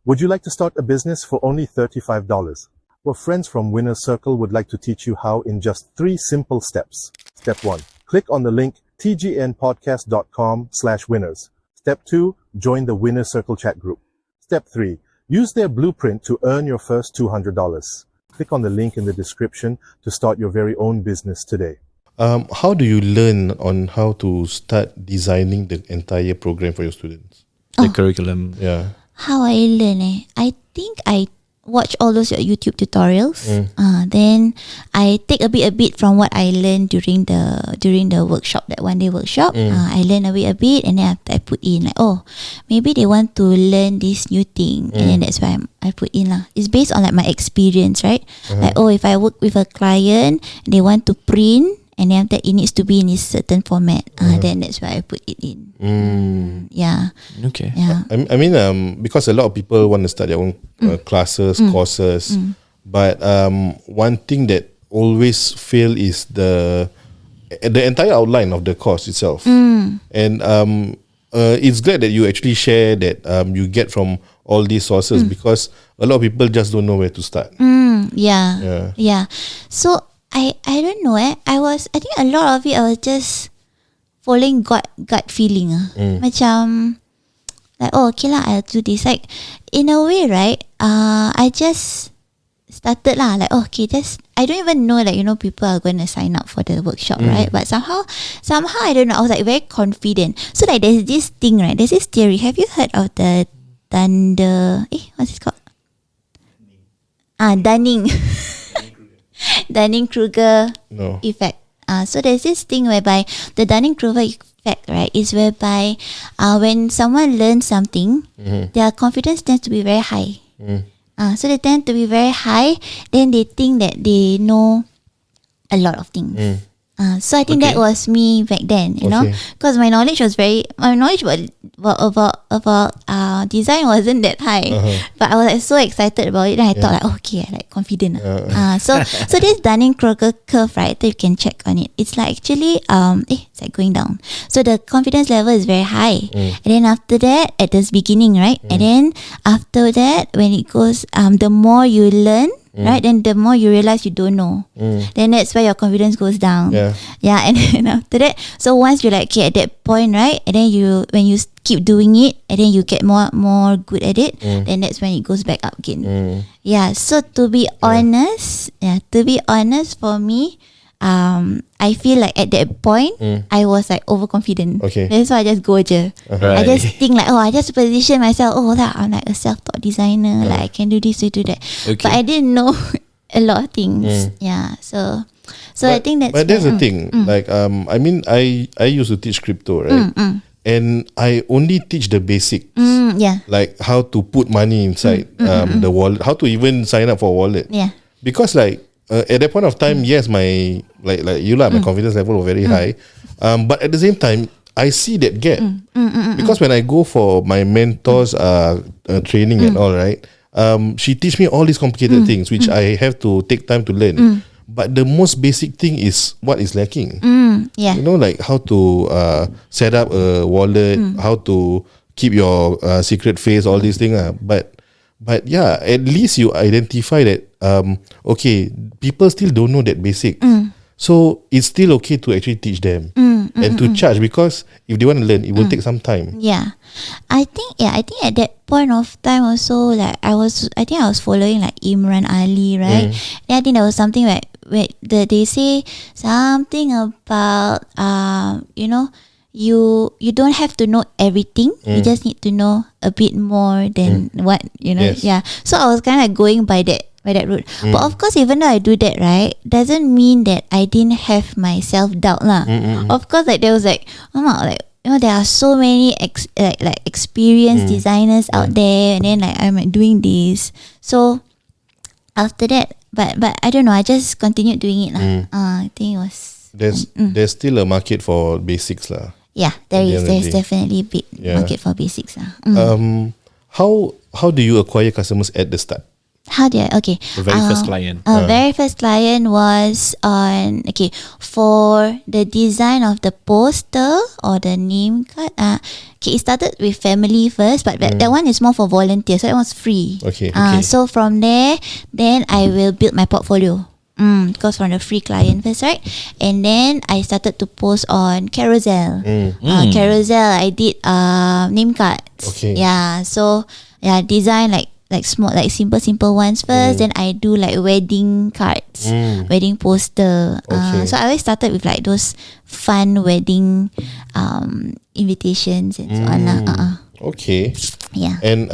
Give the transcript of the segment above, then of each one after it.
Would you like to start a business for only $35? Well, friends from Winner's Circle would like to teach you how in just 3 simple steps. Step 1. Click on the link tgnpodcast.com/winners. Step 2. Join the Winner's Circle chat group. Step 3. Use their blueprint to earn your first $200. Click on the link in the description to start your very own business today. How do you learn on how to start designing the entire program for your students? The curriculum. Yeah. How I learn I think I watch all those YouTube tutorials. Then I take a bit from what I learned during the workshop, that one day workshop. I learn a bit and then I put in like, oh, maybe they want to learn this new thing, and then that's why I put in lah. It's based on like my experience, right? Like, oh, if I work with a client, they want to print, and then after it needs to be in a certain format. Then that's why I put it in. Yeah. Okay. Yeah. I mean, because a lot of people want to start their own classes, courses, but one thing that always fail is the entire outline of the course itself. And it's glad that you actually share that you get from all these sources, because a lot of people just don't know where to start. Yeah. So I don't know. I think a lot of it I was just following gut feeling. Macam like, oh, okay lah, I'll do this. Like, in a way, right? I just started lah. Like, oh, okay, I don't even know that, people are going to sign up for the workshop, right? But somehow I don't know. I was like very confident. So like, there's this thing, right? There's this theory. Have you heard of the what's it called? Dunning-Kruger effect. So there's this thing whereby the Dunning-Kruger effect, right, is whereby when someone learns something, their confidence tends to be very high. So they tend to be very high, then they think that they know a lot of things. So I think that was me back then, because my knowledge about design wasn't that high, but I was like so excited about it. Then I thought like, okay, I like confident. So this Dunning-Kruger curve, right? That you can check on it. It's like actually it's like going down. So the confidence level is very high, and then after that, at the beginning, right, and then after that, when it goes, the more you learn. Right, then the more you realize you don't know, then that's where your confidence goes down. And then after that, so once you're like, okay, at that point, right, and then when you keep doing it, and then you get more good at it, then that's when it goes back up again. So to be honest, for me, I feel like at that point I was like overconfident. That's why I just go je. I just think like, I just position myself, I'm like a self-taught designer, like I can do this, do that. But I didn't know a lot of things. So I think that's. But there's the thing, like I mean, I used to teach crypto, right? And I only teach the basics. Like how to put money inside the wallet, how to even sign up for a wallet. Because like at that point of time, yes, my my confidence level was very high. But at the same time, I see that gap. Because when I go for my mentor's training and all, right, she teach me all these complicated things which I have to take time to learn. But the most basic thing is what is lacking. Like how to set up a wallet, how to keep your secret phrase, all these things. But yeah, at least you identify that okay, people still don't know that basic. So it's still okay to actually teach them and to charge, because if they want to learn, it will take some time. I think at that point of time also, like I was following like Imran Ali, right? And I think there was something where they say something about you don't have to know everything. You just need to know a bit more than what So I was kind of going by that route. But of course, even though I do that, right, doesn't mean that I didn't have my self-doubt lah. Of course, like there was like, there are so many experienced designers out there, and then like I'm like doing this. So after that, but I don't know, I just continued doing it lah. I think it was there's still a market for basics lah. There's definitely a big market for basics lah. How do you acquire customers at the start? How did I? Okay. The very first client. Very first client was on for the design of the poster or the name card. It started with family first, but that one is more for volunteers, so that was free. Okay. So from there, then I will build my portfolio. Because from the free client first, right? And then I started to post on Carousel. Carousel, I did name cards. Okay. Yeah. So design like small, like simple ones first. Then I do like wedding cards, wedding poster. Okay. So I always started with like those fun wedding invitations and so on. Okay. Yeah. And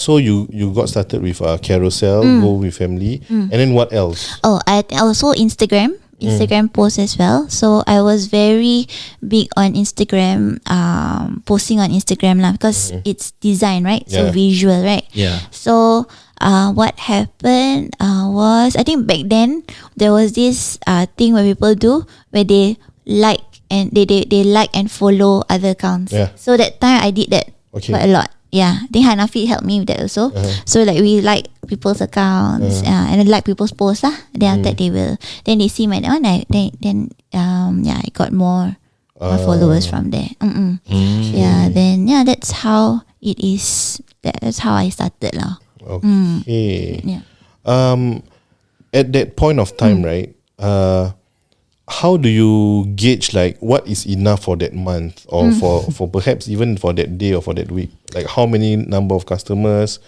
so you got started with Carousel, Go with Family, and then what else? Oh, I also Instagram posts as well. So I was very big on Instagram, posting on Instagram lah, because it's design, right? So visual, right? Yeah. So what happened was, I think back then there was this thing where people do where they like and they like and follow other accounts. Yeah. So that time I did that quite a lot. Yeah, I think Hanafi helped me with that also. So like we like people's accounts and then like people's posts lah. Then after that they see my one. I got more followers from there. Yeah, then that's how it is. That's how I started lah. Okay. Yeah. At that point of time, right? How do you gauge like what is enough for that month or for perhaps even for that day or for that week? Like how many number of customers?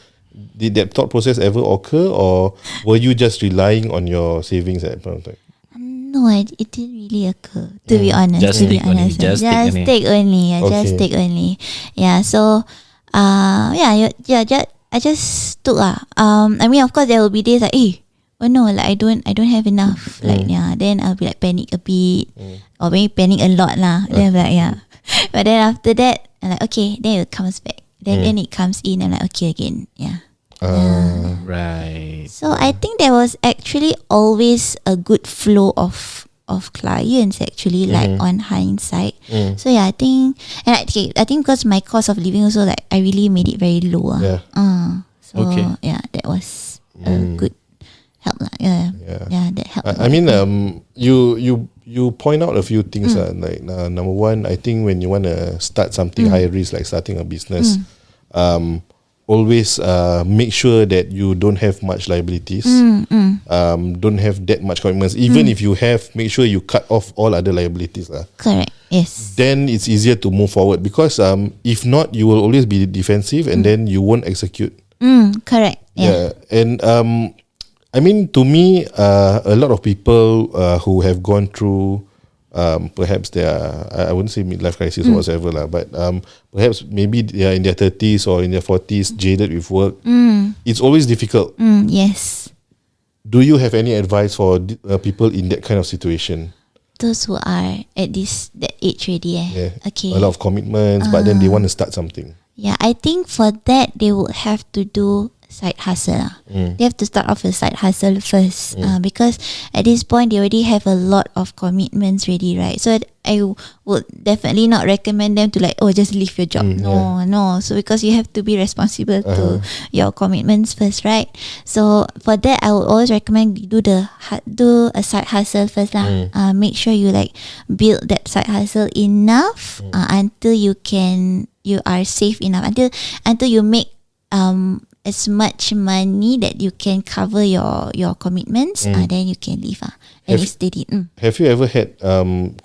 Did that thought process ever occur, or were you just relying on your savings at that point of time? No, it didn't really occur. To be honest, Just take only. Just take only. Okay. Just take only. Yeah. So, I just took I mean, of course, there will be days like, hey, oh no, like I don't have enough. Like then I'll be like panic a bit, or maybe panic a lot lah. Then I'm like but then after that I'm like okay, then it comes back. Then it comes in. I'm like okay again. Yeah. Right. So I think there was actually always a good flow of clients actually, like on hindsight. So yeah, I think because my cost of living also, like I really made it very low. So that was a good help lah. Yeah, that helped. I mean, you point out a few things like number one, I think when you want to start something high risk like starting a business, always make sure that you don't have much liabilities, don't have that much commitments. Even if you have, make sure you cut off all other liabilities lah. Correct. Yes. Then it's easier to move forward, because if not, you will always be defensive and then you won't execute. Correct. Yeah. And I mean, to me, a lot of people who have gone through perhaps they are, I wouldn't say midlife crisis or whatever lah, but perhaps maybe they are in their 30s or in their 40s, jaded with work. It's always difficult. Yes. Do you have any advice for people in that kind of situation? Those who are at that age already. Yeah. Okay. A lot of commitments, but then they want to start something. Yeah, I think for that they would have to do side hustle. They have to start off a side hustle first, because at this point they already have a lot of commitments ready, right? So I would definitely not recommend them to like, oh, just leave your job. No. So because you have to be responsible to your commitments first, right? So for that, I would always recommend you do a side hustle first lah. Make sure you like build that side hustle enough until you are safe enough, until you make as much money that you can cover your commitments, then you can leave. And it's steady. Have you ever had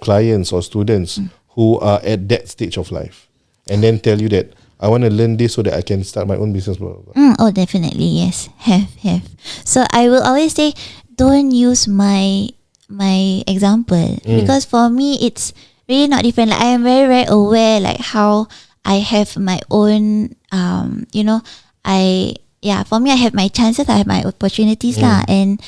clients or students who are at that stage of life and then tell you that I want to learn this so that I can start my own business? Blah, blah, blah. Oh, definitely, yes. Have. So I will always say, don't use my example, because for me it's really not different. Like I am very, very aware like how I have my own for me I have my chances, I have my opportunities lah, and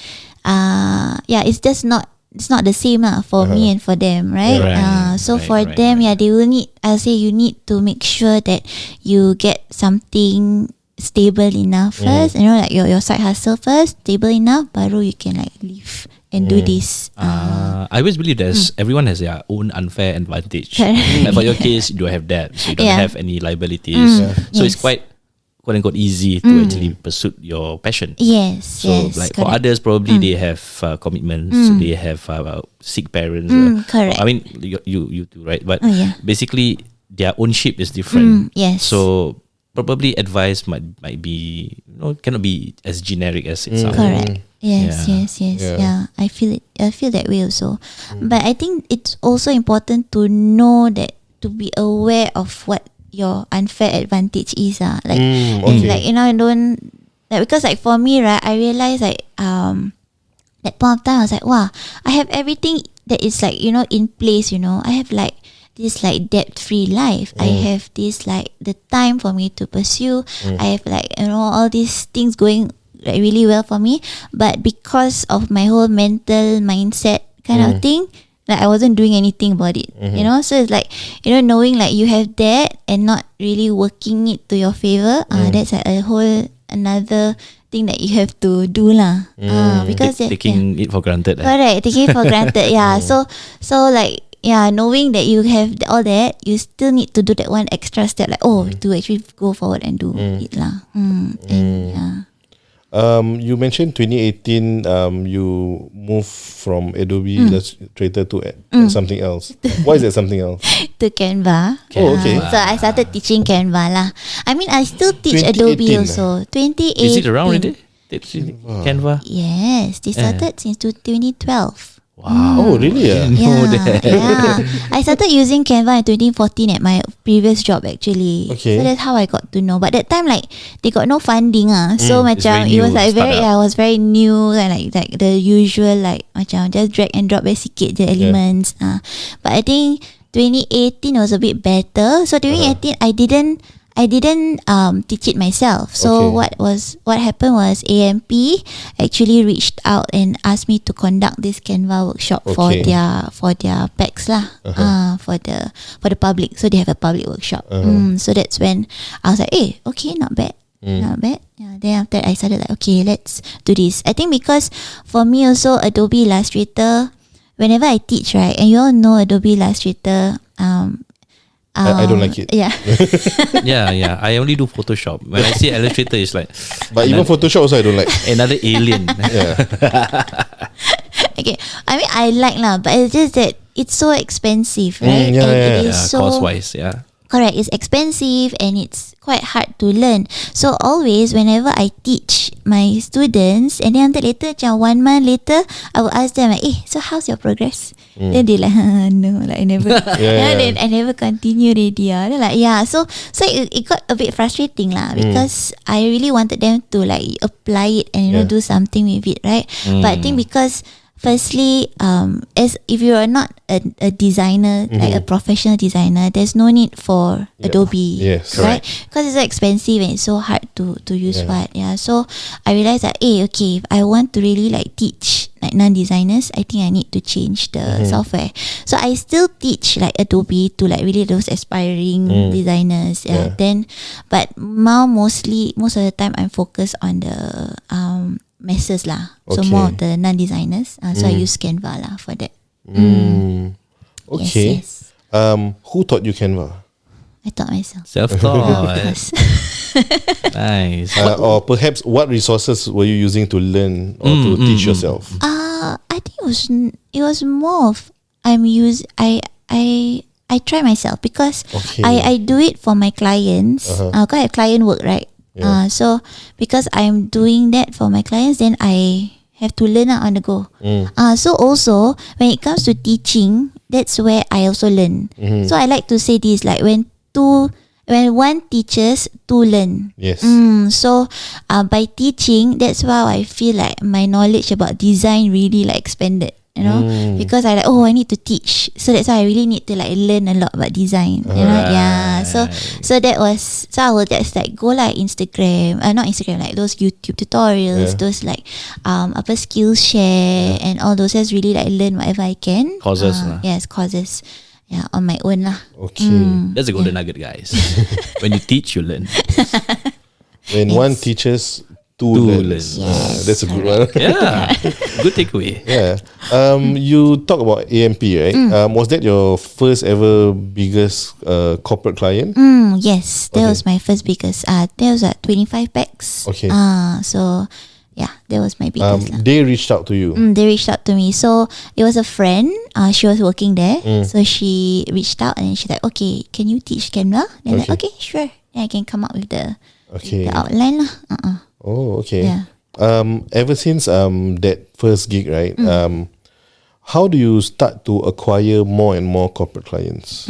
it's just not the same lah for me and for them, right? So for them, they will need, I'll say you need to make sure that you get something stable enough first, like your side hustle first, stable enough, baru you can like leave and do this. I always believe everyone has their own unfair advantage. Like for your case, you don't have that, so you don't have any liabilities. So it's quite quote unquote easy to actually pursue your passion. Yes, So yes. like for correct. others, probably they have commitments, they have sick parents. Correct. I mean, you too, right? But Oh, yeah. basically, their ownership is different. Yes. So probably advice might be cannot be as generic as it sounds. Correct. Yes, Yeah. yes, yes. Yeah. Yeah. I feel it. I feel that way also. But I think it's also important to know that, to be aware of what your unfair advantage is. Like, okay. like don't like, because like for me, right, I realized like that point of time I was like, wow, I have everything that is like in place. I have like this like debt-free life. I have this like the time for me to pursue. I have like all these things going like really well for me. But because of my whole mental mindset kind of thing, like I wasn't doing anything about it. So it's like knowing like you have that and not really working it to your favor. That's like a whole another thing that you have to do lah. Because Taking it for granted. correct, taking it for granted. Yeah. So like knowing that you have all that, you still need to do that one extra step, like to actually go forward and do it lah. And yeah. You mentioned 2018. You moved from Adobe Illustrator to something else. Why is that something else? To Canva. Oh, okay. So I started teaching Canva lah. I mean, I still teach 2018 Adobe also. 2018. Is it around already? Canva? Yes, they started since 2012. Wow. Oh, really? Yeah. Yeah. I started using Canva in 2014 at my previous job actually. Okay. So that's how I got to know. But that time like they got no funding So It's macam very it was new, like very startup. it was very new and like the usual like macam just drag and drop sikit je elements. But I think 2018 was a bit better. So 2018 I didn't teach it myself. So Okay. what happened was AMP actually reached out and asked me to conduct this Canva workshop for Okay. their packs lah. For the public. So they have a public workshop. So that's when I was like, okay, not bad. Not bad. Yeah, then after that I started like, okay, let's do this. I think because for me also Adobe Illustrator, whenever I teach, right, and you all know Adobe Illustrator, I don't like it. Yeah. Yeah. I only do Photoshop. When I see Illustrator, it's like But even Photoshop also I don't like. another alien. Yeah. Okay. I mean, I like lah, but it's just that it's so expensive, right? yeah, And yeah, it is so Cost-wise, yeah. correct. It's expensive and it's quite hard to learn. So always, whenever I teach my students, and then later, 1 month later, I will ask them like, so how's your progress? Then they like, no, like I never, Yeah. then I never continue already. They're like, so it got a bit frustrating lah because I really wanted them to like apply it and do something with it, right? But I think because firstly, as if you are not a designer, like a professional designer, there's no need for Adobe, Yes. right? Because it's so expensive and it's so hard to use. So I realized that okay, if I want to really like teach like non-designers, I think I need to change the software. So I still teach like Adobe to like really those aspiring designers. Then, but now most of the time I'm focused on the masses lah. So Okay. more of the non-designers. So I use Canva lah for that. Okay. Yes. Who taught you Canva? I taught myself. Self-taught. Yes. Nice. Or perhaps what resources were you using to learn or to teach yourself? I think it was more of I try myself because Okay. I do it for my clients. Cause I have client work, right? Yeah. So because I'm doing that for my clients, then I have to learn on the go. So also when it comes to teaching, that's where I also learn. So I like to say this, like when one teaches, two learn. Yes. So by teaching, that's why I feel like my knowledge about design really like expanded. Because I like, I need to teach. So that's why I really need to like learn a lot about design. Yeah. So that was, so I will just like go like Instagram, not Instagram, like those YouTube tutorials, those like Skillshare and all those. Just really like learn whatever I can. Courses lah. Yes, courses. Yeah, on my own lah. Okay. That's a golden nugget, guys. When you teach, you learn. When one teaches, learns. Yes, That's a good one. Yeah, good takeaway. Yeah. You talk about AMP, right? Was that your first ever biggest corporate client? Yes, that was my first biggest. That was at 25 packs. Okay. So yeah, that was my biggest. They reached out to you. They reached out to me. So it was a friend. She was working there. So she reached out and she's like, okay, can you teach Canva? And I'm like, okay, sure. And I can come up with the outline lah. Oh, okay. Yeah. Ever since that first gig, right? How do you start to acquire more and more corporate clients?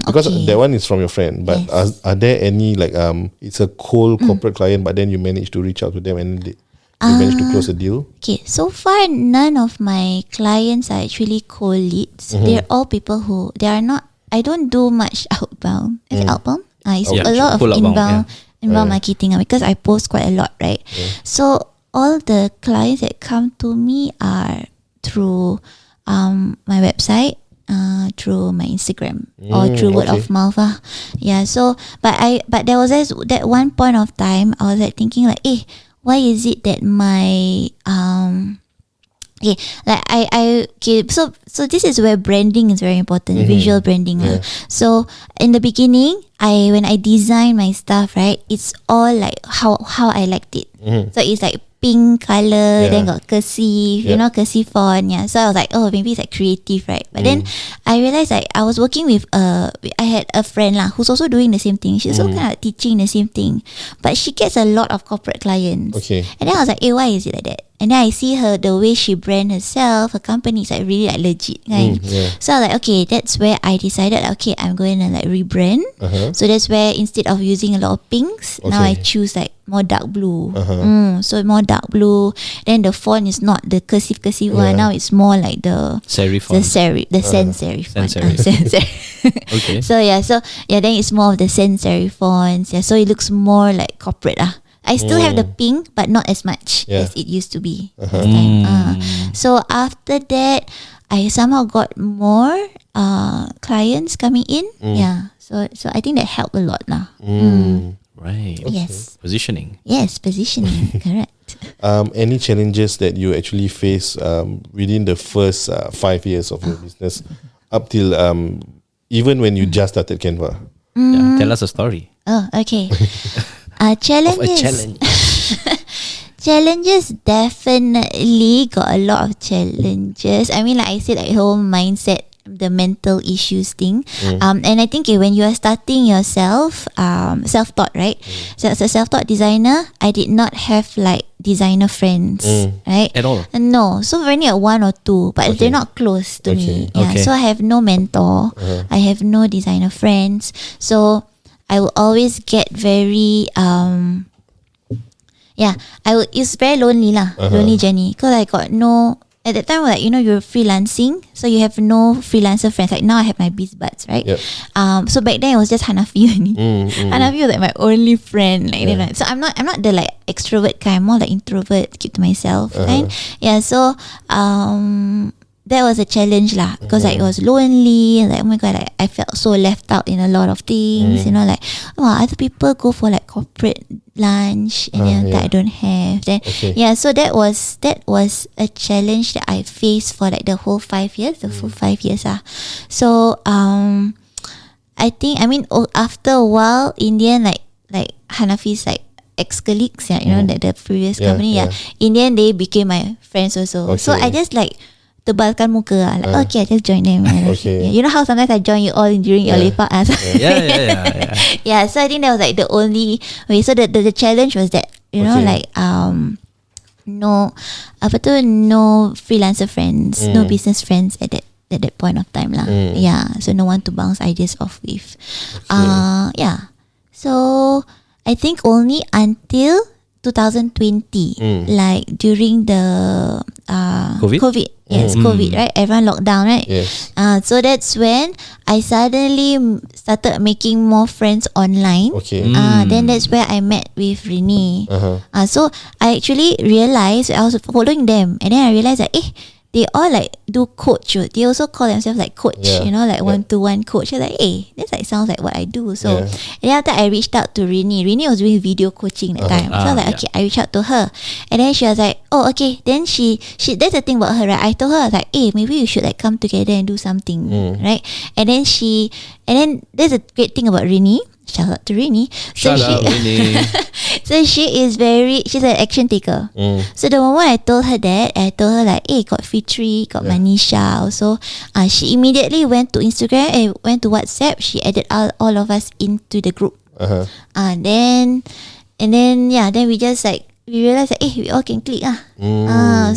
Because that one is from your friend, but are there any like it's a cold corporate client, but then you manage to reach out to them and they manage to close a deal? Okay, so far none of my clients are actually cold leads. They're all people who they are not. I don't do much outbound. Is it outbound? It's a lot of Full outbound, inbound marketing because I post quite a lot, right? So all the clients that come to me are through my website, through my Instagram or through word of mouth. Yeah. So but there was that one point of time I was like thinking like, why is it that my so this is where branding is very important, visual branding. So in the beginning, when I design my stuff, right, it's all like how I liked it. So it's like pink color, then got cursive, cursive font. Yeah. So I was like, maybe it's like creative, right? But then I realized like I was working with I had a friend lah who's also doing the same thing. She's also kind of teaching the same thing, but she gets a lot of corporate clients. Okay. And then I was like, why is it like that? And then I see her, the way she brand herself, her company is like really like legit. Right? So I was like, okay, that's where I decided, okay, I'm going to like rebrand. So that's where instead of using a lot of pinks, now I choose like more dark blue. So more dark blue. Then the font is not the cursive one. Now it's more like the Serif font. The sans serif font. Sans serif. Okay. So then it's more of the sans serif fonts. Yeah, so it looks more like corporate. I still have the pink, but not as much as it used to be last time. So after that, I somehow got more clients coming in. Yeah. So I think that helped a lot lah. Right. Yes. Positioning. Yes, positioning. Correct. Any challenges that you actually face within the first 5 years of your business up till even when you just started Canva? Yeah, tell us a story. Oh, okay. Challenges. Challenges definitely got a lot of challenges. I mean, like I said, like whole mindset, the mental issues thing. And I think when you are starting yourself, self-taught, right? So as a self-taught designer, I did not have like designer friends, right? At all? No. So only one or two, but they're not close to me. Yeah. So I have no mentor. I have no designer friends. So I will always get very it's very lonely lah, lonely journey. Because I got no, at that time like you're freelancing, so you have no freelancer friends. Like now I have my Biz Buds, right? So back then it was just Hanafi only. Hanafi was like my only friend. Like so I'm not the like extrovert kind. I'm more like introvert, keep to myself. Right? Yeah. So that was a challenge lah, because like it was lonely. Like oh my god, like I felt so left out in a lot of things. Like other people go for like corporate lunch and then that I don't have. Then so that was a challenge that I faced for like the whole 5 years, the full 5 years. So I think after a while, in the end, like Hanafi's like ex-colleagues, that the previous company, in the end they became my friends also. So I just like tebalkan muka lah. Like, okay, I just join them. You know how sometimes I join you all during your lepak. So I think that was like the only way. So the challenge was that like no freelancer friends, no business friends at that point of time lah. So no one to bounce ideas off with. So I think only until 2020, like during the COVID. Yes, COVID, right? Everyone locked down, right? Yes. So that's when I suddenly started making more friends online. Then that's where I met with Renee. So I actually realized I was following them, and then I realized that they all like do coach. They also call themselves like coach, Yeah. you know, like one-to-one coach. I was like, hey, this like sounds like what I do. So Yeah. and then after I reached out to Rini. Rini was doing video coaching that time. So I was like, okay, I reached out to her. And then she was like, oh, okay. Then she that's the thing about her, right? I told her, I was like, hey, maybe we should like come together and do something, right? And then there's a great thing about Rini. Shout out to Rini. Shout out, Rini. So she's an action taker. So the moment I told her that, I told her like, hey, got Fitri, got Manisha also. She immediately went to Instagram, went to WhatsApp. She added all of us into the group. Then we just like, we realized that we all can click.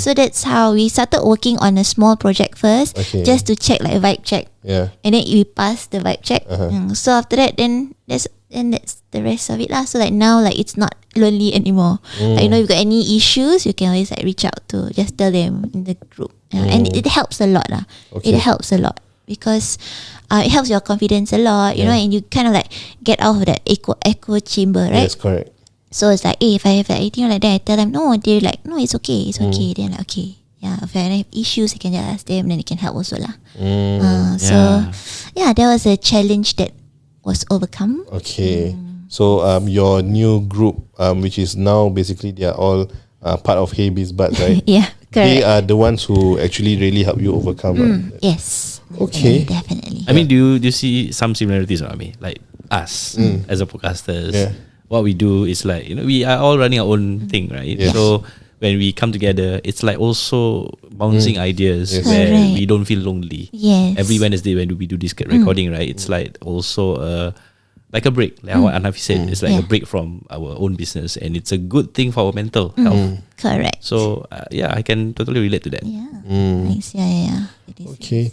So that's how we started working on a small project first, just to check like vibe check. Yeah. And then we passed the vibe check. So after that, then that's the rest of it lah. So like now, like it's not lonely anymore. Like, you know, if you got any issues, you can always like reach out to, just tell them in the group. And it helps a lot lah. It helps a lot because it helps your confidence a lot, you know, and you kind of like get out of that echo chamber, right? Yes, correct. So it's like, if I have like anything like that, I tell them, no, they're like, no, it's okay. Then like, okay. Yeah, if I have issues, I can just ask them, then they can help also lah. So that was a challenge that was overcome. Okay. So your new group, which is now basically they are all part of Hey Biz Buds, right? Yeah, correct. They are the ones who actually really help you overcome. Right? Yes. Okay. Definitely. I mean, do you see some similarities? I mean, like us as a podcasters. Yeah. What we do is like, you know, we are all running our own thing, right? Yes. So when we come together, it's like also bouncing ideas Yes. where Correct. we don't feel lonely. Yes. Every Wednesday when we do this recording, right? It's like also like a break. Like what Anafi said, it's like a break from our own business, and it's a good thing for our mental health. Correct. So I can totally relate to that. Yeah. Nice. Yeah. It is. Okay.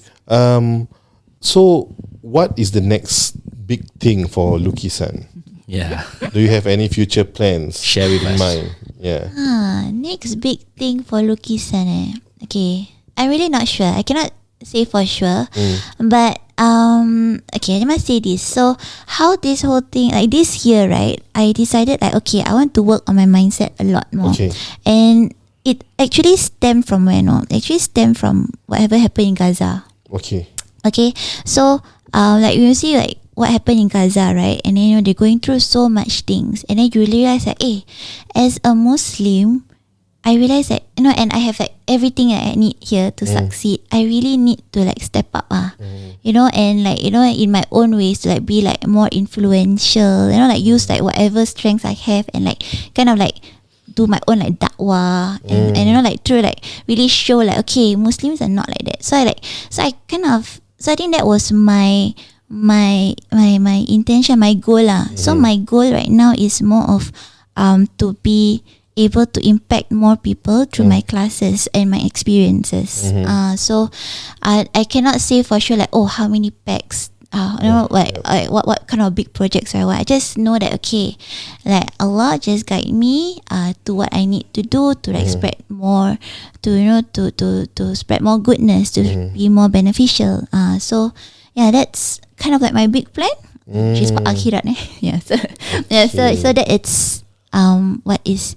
So what is the next big thing for Lukisan? Yeah. Do you have any future plans Share with in us. mind? Yeah. Next big thing for Lukisan. Okay, I'm really not sure. I cannot say for sure. But okay, I must say this. So how this whole thing, like this year, right? I decided like, okay, I want to work on my mindset a lot more. Okay. And it actually stemmed from where? No, it actually stemmed from whatever happened in Gaza. Okay. Okay, so like you see like what happened in Gaza, right? And then, you know, they're going through so much things, and then you realize that, as a Muslim, I realize that, you know, and I have like everything that I need here to succeed. I really need to like step up, you know, and like, you know, in my own ways to like be like more influential, you know, like use like whatever strengths I have and like kind of like do my own like dakwah and you know, like to like really show like, okay, Muslims are not like that. So I think that was my intention, my goal lah. So my goal right now is more of to be able to impact more people through my classes and my experiences. So I cannot say for sure like, oh, how many packs, you know, what kind of big projects I want. I just know that, okay, like Allah just guide me to what I need to do to like spread more, to, you know, to spread more goodness, to be more beneficial. So yeah, that's kind of like my big plan, which is for akhirat. So that it's what is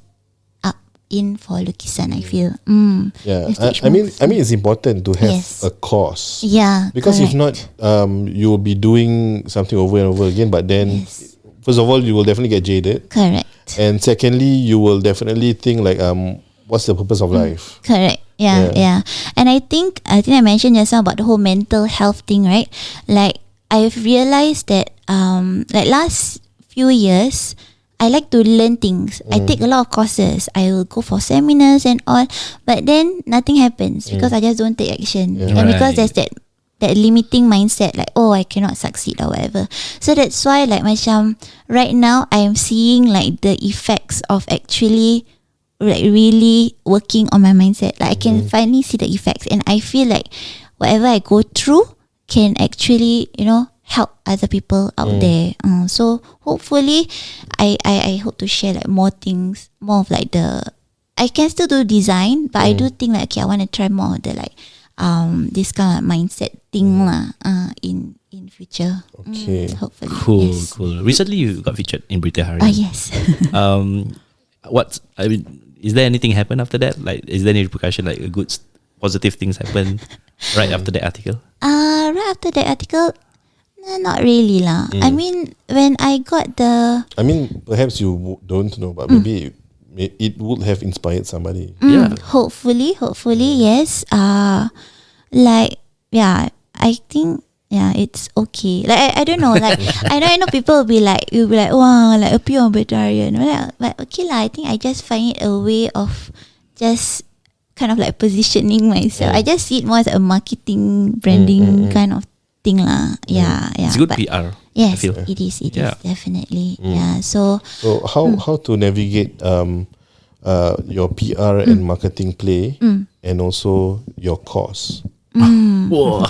up in for Lukisan, I feel. Yeah. Let's I mean it's important to have Yes. a cause. Yeah, Because if correct. not, you will be doing something over and over again. But then, Yes. first of all, you will definitely get jaded, Correct. and secondly, you will definitely think like, what's the purpose of life? Correct. Yeah. And I think I mentioned just now about the whole mental health thing, right? Like I've realized that like last few years, I like to learn things. I take a lot of courses. I will go for seminars and all, but then nothing happens because I just don't take action. Yeah. And because Right. there's that limiting mindset, like, oh, I cannot succeed or whatever. So that's why like macam right now I'm seeing like the effects of actually like really working on my mindset. Like I can finally see the effects, and I feel like whatever I go through can actually, you know, help other people out there. So hopefully I hope to share like more things, more of like I can still do design, but I do think like, okay, I want to try more of the like this kind of mindset thing lah in future. Okay. Hopefully. Cool, Yes. cool. Recently, you got featured in Berita Harian. Yes. I mean, is there anything happen after that? Like, is there any repercussion, like a good positive things happen right after the article? Right after the article, no, not really lah. I mean, when I got the I mean, perhaps you don't know, but maybe it would have inspired somebody. Yeah. hopefully yes. Like yeah, I think yeah, it's okay. Like I don't know. Like I know people will be like, wow, like appear on Berita Harian. But okay lah. I think I just find it a way of just kind of like positioning myself. I just see it more as a marketing, branding kind of thing lah. Yeah. It's good But PR. yes, I feel. it is Yeah. definitely. Yeah. So So how to navigate your PR and marketing play and also your course? Whoa.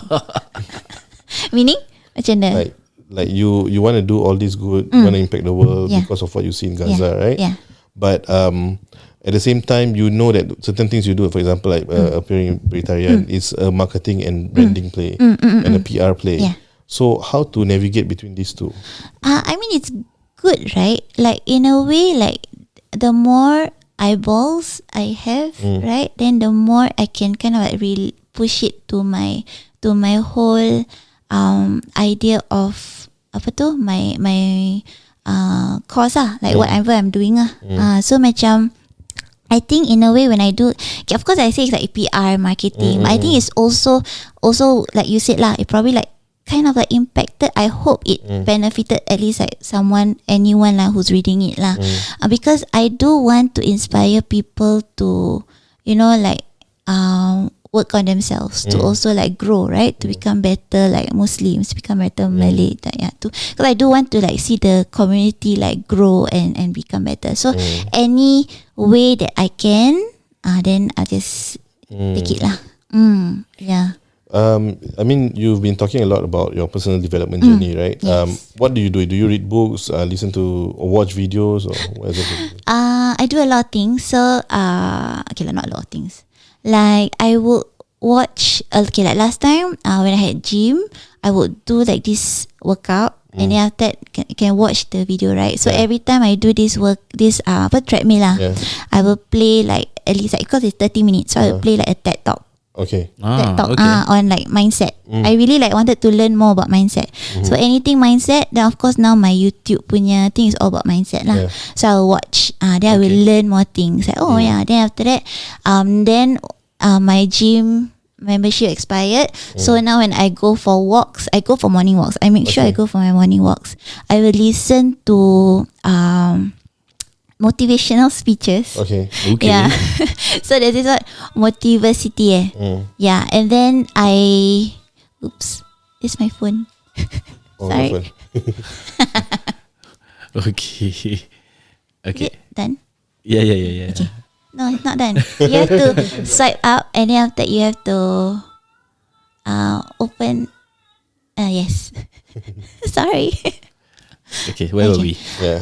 meaning macam mana? Like you want to do all this good, you want to impact the world because of what you see in Gaza, right? Yeah. But at the same time, you know that certain things you do, for example, like appearing in Berita Harian, is a marketing and branding play and a PR play. Yeah. So how to navigate between these two? I mean, it's good, right? Like in a way, like the more eyeballs I have, right, then the more I can kind of like really push it to my whole idea of apa tu my course lah, like whatever I'm doing lah. So macam I think in a way when I do, okay, of course I say it's like PR marketing, but I think it's also like you said lah, it probably like kind of like impacted. I hope it benefited at least like anyone lah who's reading it lah, because I do want to inspire people to, you know, like work on themselves, to also like grow, right, to become better like Muslims, become better Malay, because I do want to like see the community like grow and become better. So any way that I can, then I just take it lah. Yeah. I mean, you've been talking a lot about your personal development journey, right? Yes. What do you do? Do you read books, listen to or watch videos, or what is it? I do a lot of things. So okay lah, not a lot of things. Like I would watch. Okay, like last time when I had gym, I would do like this workout, and then after that can watch the video, right? So every time I do this treadmill lah, I will play like at least like, because it's 30 minutes, so I will play like a TED talk. Okay. TED talk on like mindset. I really like wanted to learn more about mindset. So anything mindset, then of course now my YouTube punya thing is all about mindset lah. So I'll watch. Then I will learn more things. Like then after that, then my gym membership expired. So now when I go for walks, I go for morning walks. I make sure I go for my morning walks. I will listen to motivational speeches. Okay. Yeah. So there's this what Motivacity yeah, and then it's my phone. Sorry. Okay. Is it done? Yeah. Okay. No, it's not done. You have to swipe up, and then after that you have to open. Yes. Sorry. Okay, where were we? Yeah.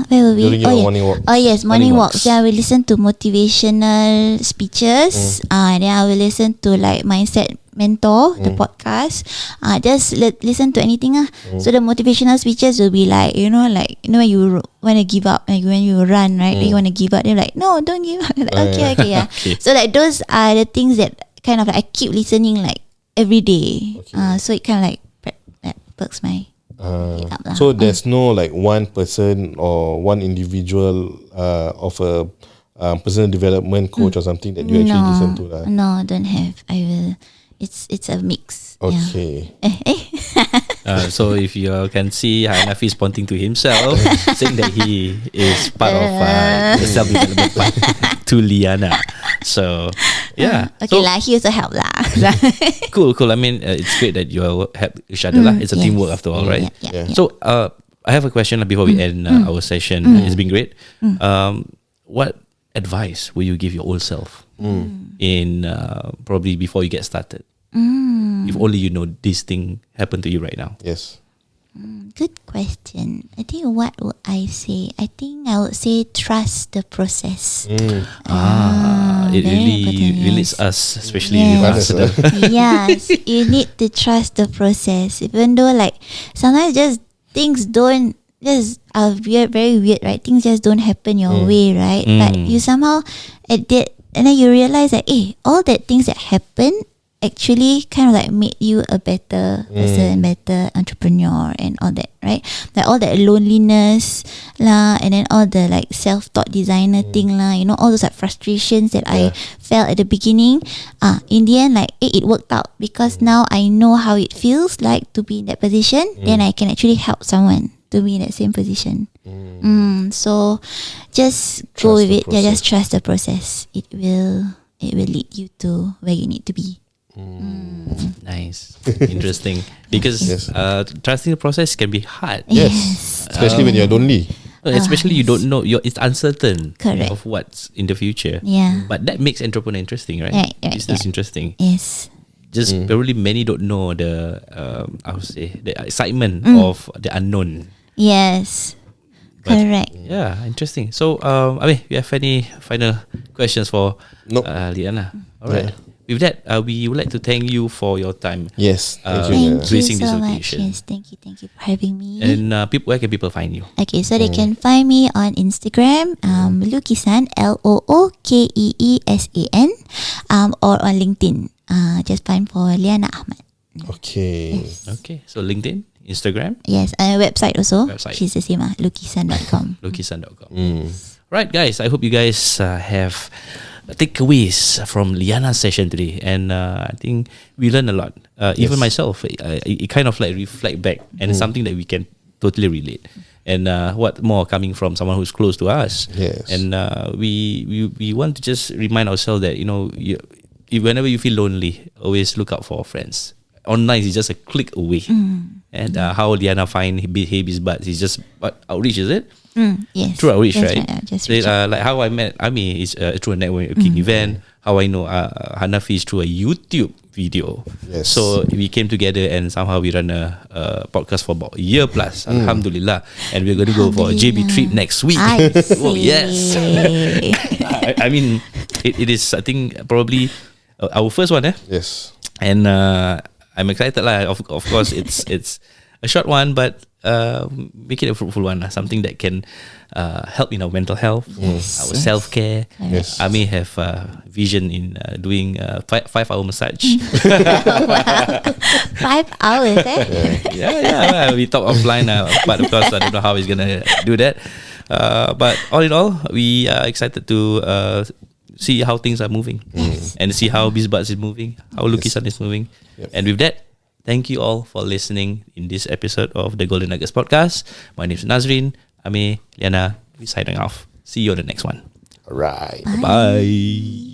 Where were we? During your morning walk. Oh yes, morning walks. Yeah, I will listen to motivational speeches. And then I will listen to like Mindset Mentor, the podcast. Just listen to anything So the motivational speeches will be like, you know when you want to give up, like when you run, right? You want to give up. They're like, no, don't give up. Like, okay, yeah. Okay. So like those are the things that kind of like I keep listening like every day. So it kind of like perks my. So there's no like one person or one individual of a personal development coach or something that you actually listen to lah. No, don't have. I will. It's a mix. Okay. So if you can see, Hanafi is pointing to himself, saying that he is part of the self-development part to Liyana. So yeah. Okay lah, he also help lah. Cool. I mean, it's great that you all help each other lah. It's a teamwork after all, right? Yeah. So I have a question before we end our session. It's been great. What advice will you give your old self in probably before you get started? If only you know this thing happened to you right now. Yes. Good question. I think what would I say? I think I would say trust the process. It very really important, relates yes. us, especially if us. Yes, you need to trust the process. Even though like sometimes just things don't are weird, very weird, right? Things just don't happen your way, right? But you somehow at and then you realize that all that things that happened actually kind of like made you a better person, better entrepreneur and all that, right? Like all that loneliness lah, and then all the like self-taught designer thing lah, you know, all those like frustrations that I felt at the beginning. In the end, like it worked out because now I know how it feels like to be in that position. Then I can actually help someone to be in that same position. So just go with it. Yeah, just trust the process. It will lead you to where you need to be. Nice. Interesting. Because trusting the process can be hard. Yes. Especially when you're lonely. Especially you don't know, it's uncertain. Correct. Of what's in the future. Yeah. But that makes entrepreneur interesting, right? Right, Business interesting. Yes. Just probably many don't know the I would say the excitement of the unknown. Yes. But, correct. Yeah, interesting. So you have any final questions for Liyana? All right. With that, we would like to thank you for your time. Yes, thank you. Thank you gracing this so much. occasion. Yes, thank you for having me. And where can people find you? Okay, so they can find me on Instagram, Lukisan, LOOKEESAN, or on LinkedIn. Just find for Liyana Ahmad. Okay. Okay, so LinkedIn, Instagram, Yes, and website also. Website. She's the same, lukisan.com. lukisan.com. Right, guys, I hope you guys have takeaways from Liyana's session today, and I think we learned a lot. Even myself, it kind of like reflect back, and it's something that we can totally relate. And what more coming from someone who's close to us? Yes. And we want to just remind ourselves that whenever you feel lonely, always look out for friends. Online is just a click away. And how Liyana find Hey Biz Buds is just outreach, is it? Yes. Through outreach, That's right? Just So, reach out. like how I met Ami is through a networking event. How I know Hanafi is through a YouTube video. Yes. So we came together and somehow we run a podcast for about a year plus. Alhamdulillah. And we're going to go for a JB trip next week. I see. Oh, yes. I mean, it is, I think, probably our first one. Yes. And I'm excited lah. Of course, it's a short one, but make it a fruitful one. Something that can help in our mental health, our self-care. Yes. I may have vision in doing 5-hour massage. 5 hours, yeah. We talk offline, but of course I don't know how he's gonna do that. But all in all, we are excited to see how things are moving, and see how Biz Buds is moving, how Lukisan is moving. And with that, thank you all for listening in this episode of the Golden Nuggets podcast. My name is Nazrin, Ame, Liyana. We're signing off. See you on the next one. All right. Bye.